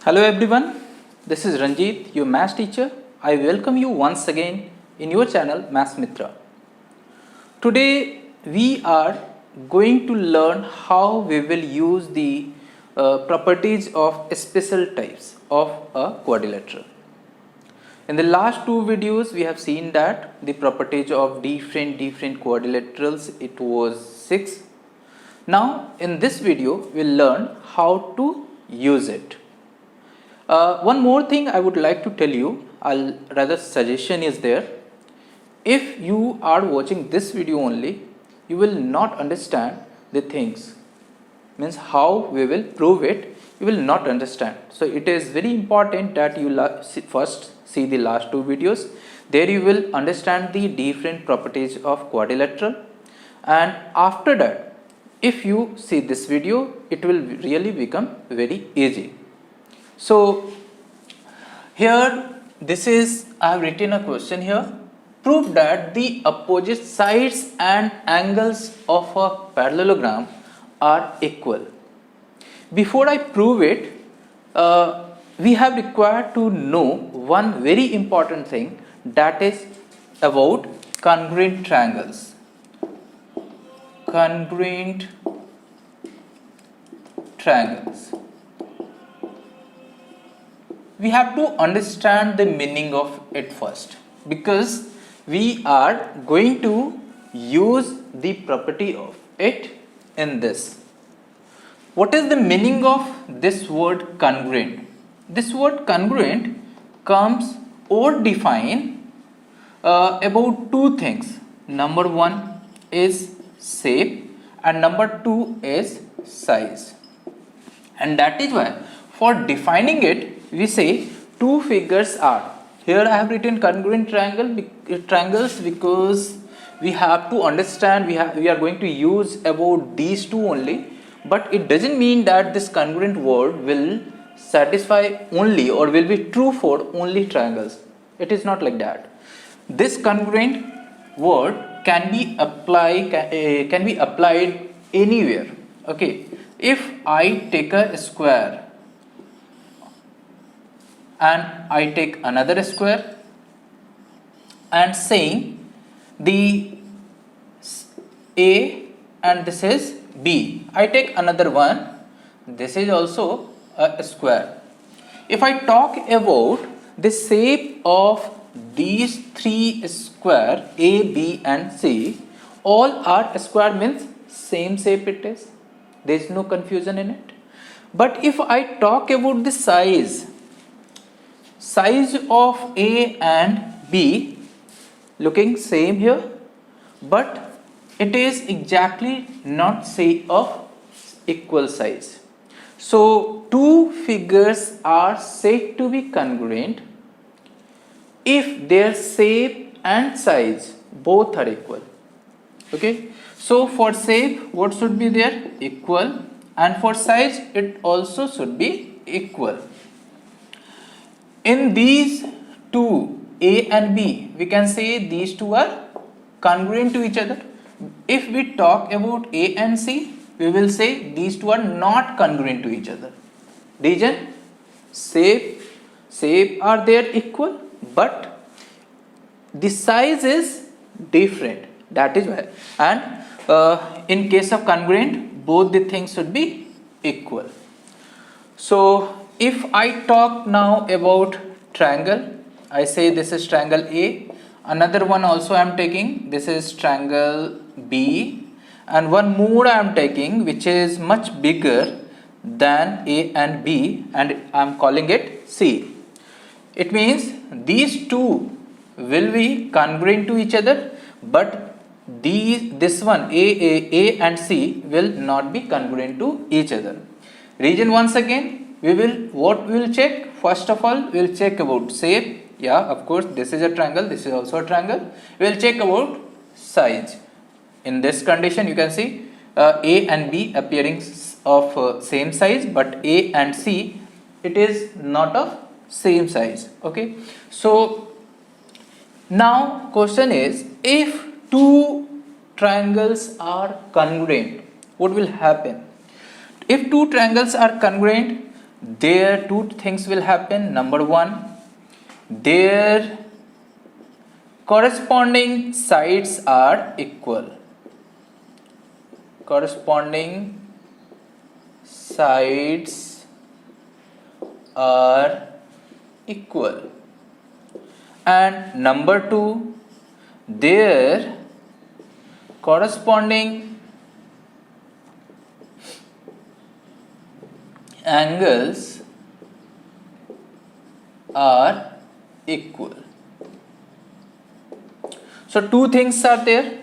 Hello everyone, this is Ranjit, your maths teacher. I welcome you once again in your channel Maths Mitra. Today we are going to learn how we will use the properties of special types of a quadrilateral. In the last two videos we have seen that the properties of different quadrilaterals, it was 6. Now in this video we'll learn how to use it. One more thing I would like to tell you, suggestion is there. If you are watching this video only, you will not understand the things. Means how we will prove it, you will not understand. So it is very important that you first see the last two videos. There you will understand the different properties of quadrilateral, and after that, if you see this video, it will really become very easy. So here I have written a question here. Prove that the opposite sides and angles of a parallelogram are equal. Before I prove it, we have required to know one very important thing, that is about congruent triangles. Congruent triangles. We have to understand the meaning of it first, because we are going to use the property of it in this. What is the meaning of this word congruent? This word congruent comes or define about two things. Number one is shape and number two is size. And that is why for defining it, we say two figures are. Here I have written congruent triangles because we have to understand, we are going to use about these two only, but it doesn't mean that this congruent word will satisfy only or will be true for only triangles. It is not like that. This congruent word can be applied anywhere. Okay, if I take a square and I take another square and saying the A and this is B, I take another one, this is also a square. If I talk about the shape of these three square A, B and C, all are square, means same shape it is. There is no confusion in it. But if I talk about the size of A and B, looking same here, but it is exactly not say of equal size. So two figures are said to be congruent if their shape and size both are equal. Okay, so for shape what should be there? Equal, and for size it also should be equal. In these two, A and B, we can say these two are congruent to each other. If we talk about A and C, we will say these two are not congruent to each other. Reason? Shape are there equal, but the size is different. That is why. And in case of congruent, both the things should be equal. So if I talk now about triangle, I say this is triangle A, another one also I am taking, this is triangle B, and one more I am taking which is much bigger than A and B, and I am calling it C. It means these two will be congruent to each other, but this one A and C will not be congruent to each other. Reason, once again, we will check? First of all, we will check about shape. Yeah, of course, this is a triangle, this is also a triangle. We will check about size. In this condition, you can see A and B appearing of same size, but A and C, it is not of same size. Okay, so now question is, if two triangles are congruent, what will happen? If two triangles are congruent, there two things will happen. Number one, their corresponding sides are equal. Corresponding sides are equal. And number two, their corresponding angles are equal. So two things are there.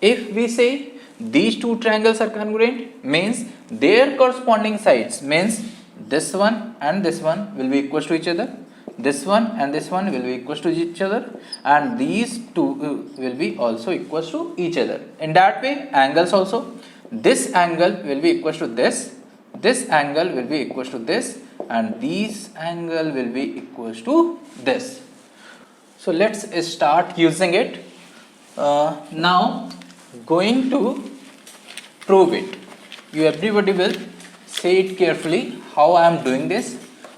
If we say these two triangles are congruent, means their corresponding sides, means this one and this one will be equal to each other, this one and this one will be equal to each other, and these two will be also equal to each other. In that way, angles also, this angle will be equal to this angle will be equal to this, and this angle will be equal to this. So let's start using it. Now going to prove it. You everybody will say it carefully how I am doing this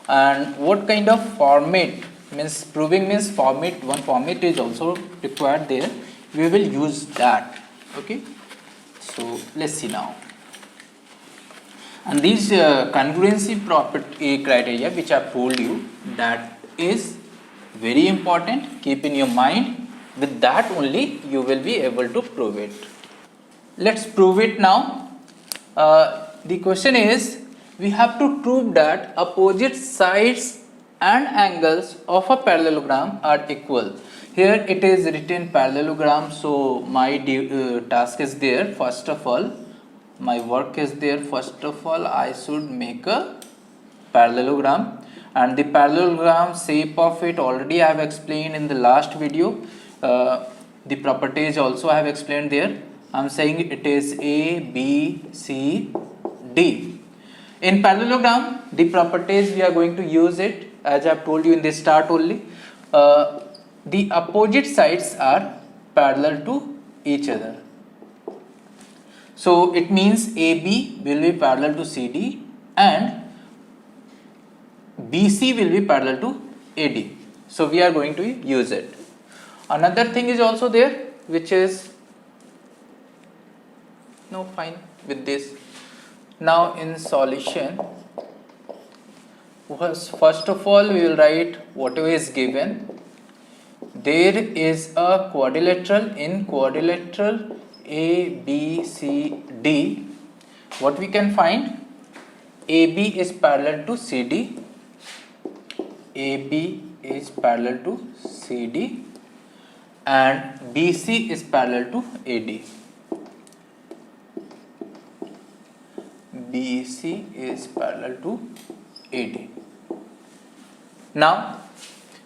and what kind of format, means proving means format, one format is also required there. We will use that. Okay, so let's see now. And these congruency property criteria which I have told you, that is very important. Keep in your mind. With that only you will be able to prove it. Let's prove it now. The question is, we have to prove that opposite sides and angles of a parallelogram are equal. Here it is written parallelogram, so my task is there. First of all, my work is there. First of all, I should make a parallelogram, and the parallelogram shape of it already I have explained in the last video. The properties also I have explained there. I am saying it is A, B, C, D. In parallelogram, the properties we are going to use it as I have told you in the start only. The opposite sides are parallel to each other. So it means AB will be parallel to CD and BC will be parallel to AD. So we are going to use it. Another thing is also there, which is fine with this. Now in solution, first of all we will write whatever is given. There is a quadrilateral. In quadrilateral A, B, C, D, what we can find? AB is parallel to CD. AB is parallel to CD and BC is parallel to AD. BC is parallel to AD. Now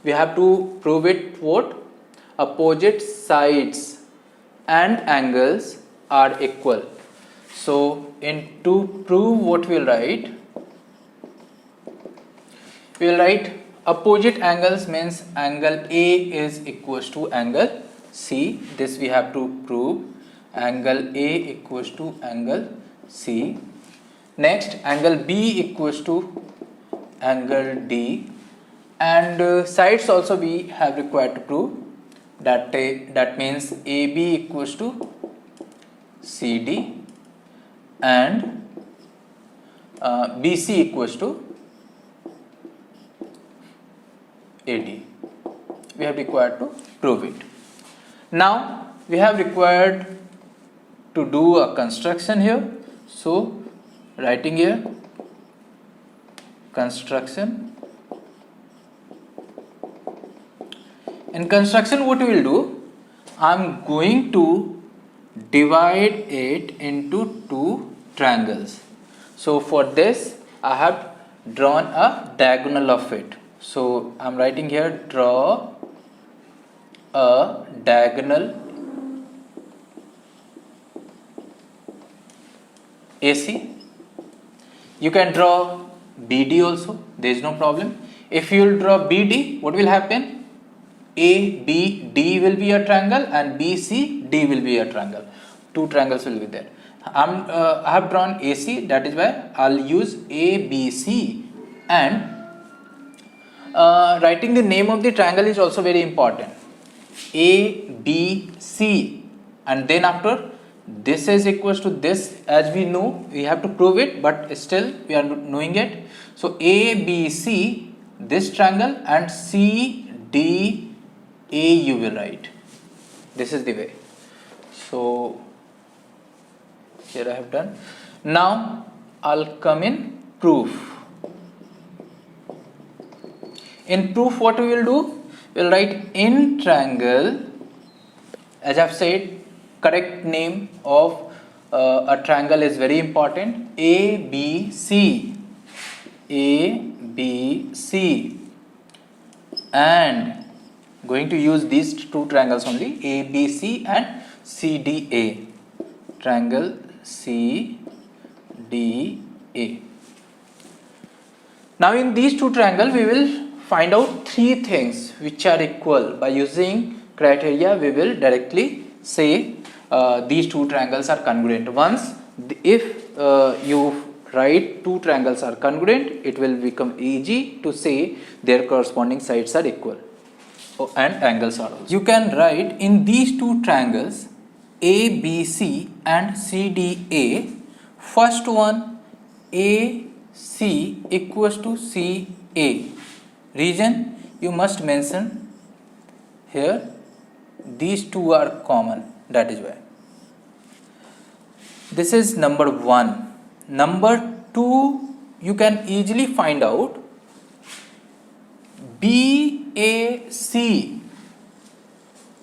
we have to prove it what? Opposite sides and angles are equal. So to prove what we will write? We will write opposite angles means angle A is equals to angle C. This we have to prove. Angle A equals to angle C. Next, angle B equals to angle D, and sides also we have required to prove. That means AB equals to CD and BC equals to AD. We have required to prove it. Now we have required to do a construction here. So writing here construction. In construction, what we will do? I am going to divide it into two triangles. So for this, I have drawn a diagonal of it. So I am writing here, draw a diagonal AC. You can draw BD also, there is no problem. If you will draw BD, what will happen? ABD will be a triangle and BCD will be a triangle. Two triangles will be there. I have drawn AC, that is why I'll use ABC And writing the name of the triangle is also very important. A, B, C, and then after this is equals to this, as we know, we have to prove it, but still we are knowing it. So A, B, C, this triangle, and C, D, A you will write. This is the way. So here I have done. Now I'll come in proof. In proof, what we will do? We'll write in triangle. As I've said, correct name of a triangle is very important. A, B, C. A, B, C. And going to use these two triangles only, A, B, C and C, D, A. Triangle C, D, A. Now in these two triangles, we will find out three things which are equal. By using criteria, we will directly say these two triangles are congruent. Once if you write two triangles are congruent, it will become easy to say their corresponding sides are equal. And angles are also. You can write in these two triangles A, B, C and C, D, A. First one, A, C equals to C, A. Reason you must mention here, these two are common, that is why. This is number one. Number two, you can easily find out BAC,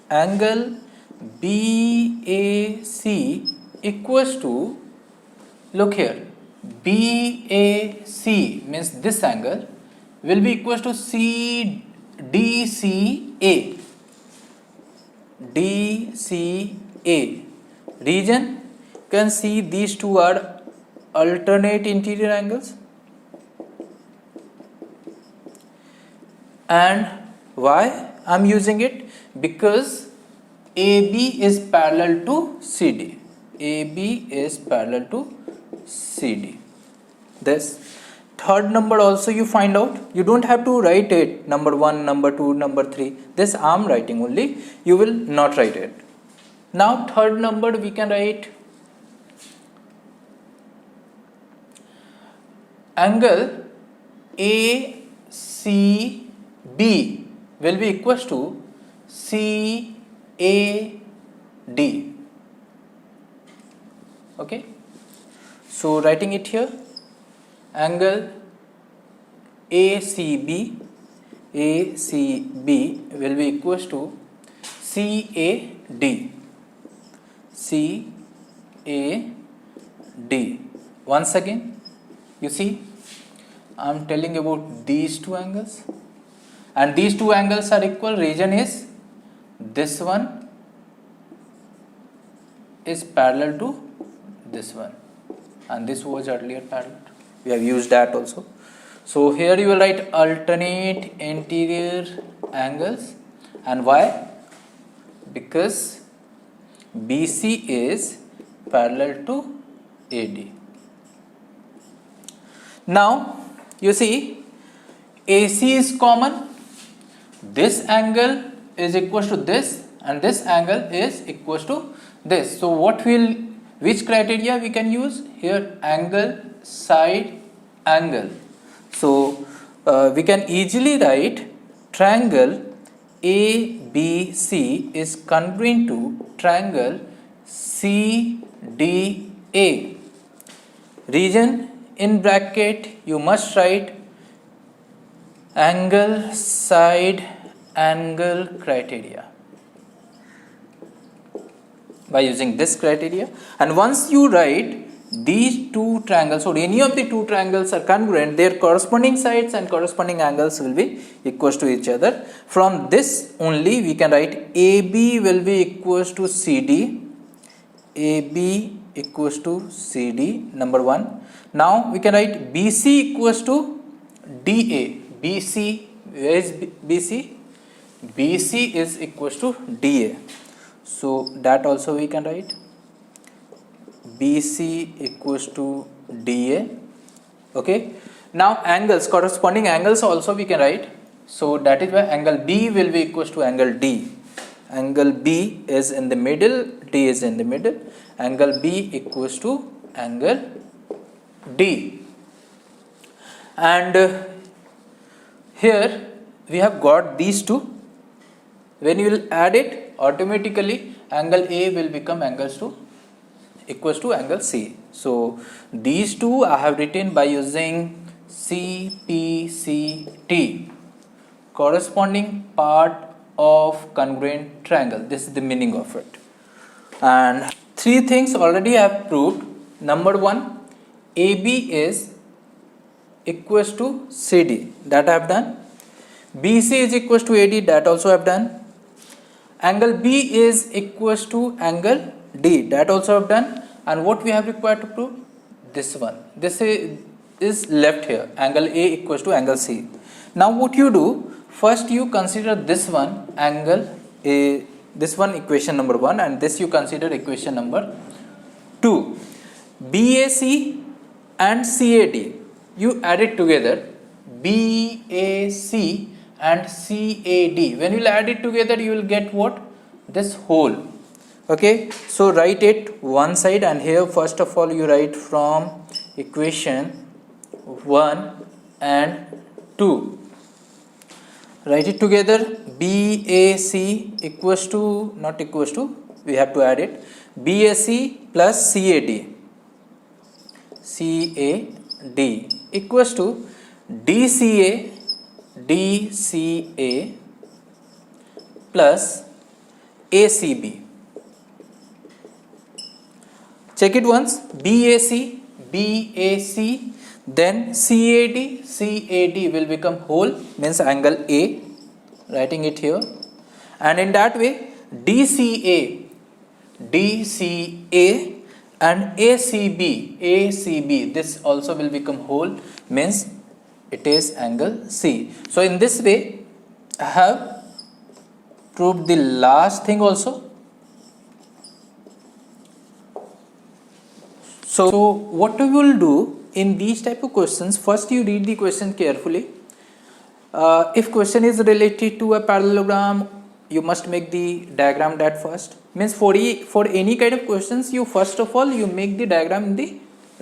angle BAC equals to, look here, BAC means this angle will be equals to DCA. DCA. Reason, you can see these two are alternate interior angles. And why I am using it? Because AB is parallel to CD. AB is parallel to CD. This third number also you find out. You don't have to write it number 1, number 2, number 3. This I am writing only. You will not write it. Now third number we can write angle ACB will be equals to CAD. Okay. So writing it here, angle ACB will be equals to CAD. CAD. Once again, you see, I am telling about these two angles, and these two angles are equal. Reason is this one is parallel to this one, and this was earlier parallel. We have used that also. So here you will write alternate interior angles. And why? Because BC is parallel to AD. Now you see, AC is common. This angle is equals to this, and this angle is equals to this. So which criteria we can use here? Angle, side, angle. So we can easily write triangle ABC is congruent to triangle CDA. Reason, in bracket you must write angle, side, angle criteria by using this criteria. And once you write these two triangles, or any of the two triangles are congruent, their corresponding sides and corresponding angles will be equals to each other. From this only we can write AB will be equals to CD. AB equals to CD, number one. Now we can write BC equals to DA. BC, where is BC? BC is equals to DA. So that also we can write. BC equals to DA. Okay. Now angles, corresponding angles also we can write. So that is why angle B will be equals to angle D. Angle B is in the middle, D is in the middle. Angle B equals to angle D. And here we have got these two. When you will add it, automatically angle A will become equals to angle C. So these two I have written by using CPCT, corresponding part of congruent triangle. This is the meaning of it. And three things already I have proved. Number one, AB is equals to CD, that I have done. BC is equals to AD, that also I have done. Angle B is equals to angle D, that also I have done. And what we have required to prove? This one. This is left here, angle A equals to angle C. Now what you do, first you consider this one angle A, this one equation number 1, and this you consider equation number 2. BAC and CAD, you add it together, BAC and CAD. When you will add it together, you will get what? This whole. Okay, so write it one side, and here first of all you write from equation 1 and 2. Write it together. BAC equals to, not equals to, we have to add it, BAC plus CAD equals to DCA plus ACB. Check it once. BAC, then CAD will become whole, means angle A, writing it here. And in that way, DCA and ACB, this also will become whole, means it is angle C. So in this way, I have proved the last thing also. So what we will do in these type of questions, first you read the question carefully. If question is related to a parallelogram, you must make the diagram that first. Means for any kind of questions, you first of all you make the diagram in the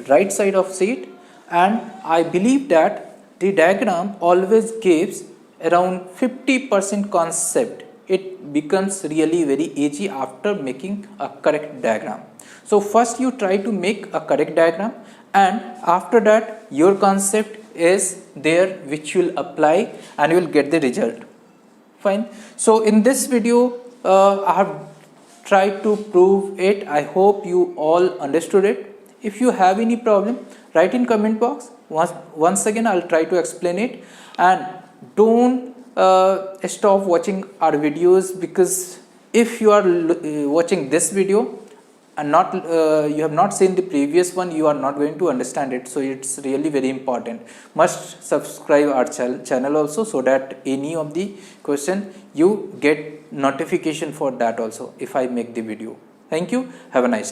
right side of sheet, and I believe that the diagram always gives around 50% concept. It becomes really very easy after making a correct diagram. So first you try to make a correct diagram, and after that your concept is there which you will apply and you will get the result. Fine. So in this video I have tried to prove it. I hope you all understood it. If you have any problem, write in comment box. Once again I'll try to explain it, and don't stop watching our videos, because if you are watching this video and not you have not seen the previous one, you are not going to understand it. So it's really very important. Must subscribe our channel also, so that any of the question you get notification for that also if I make the video. Thank you. Have a nice day.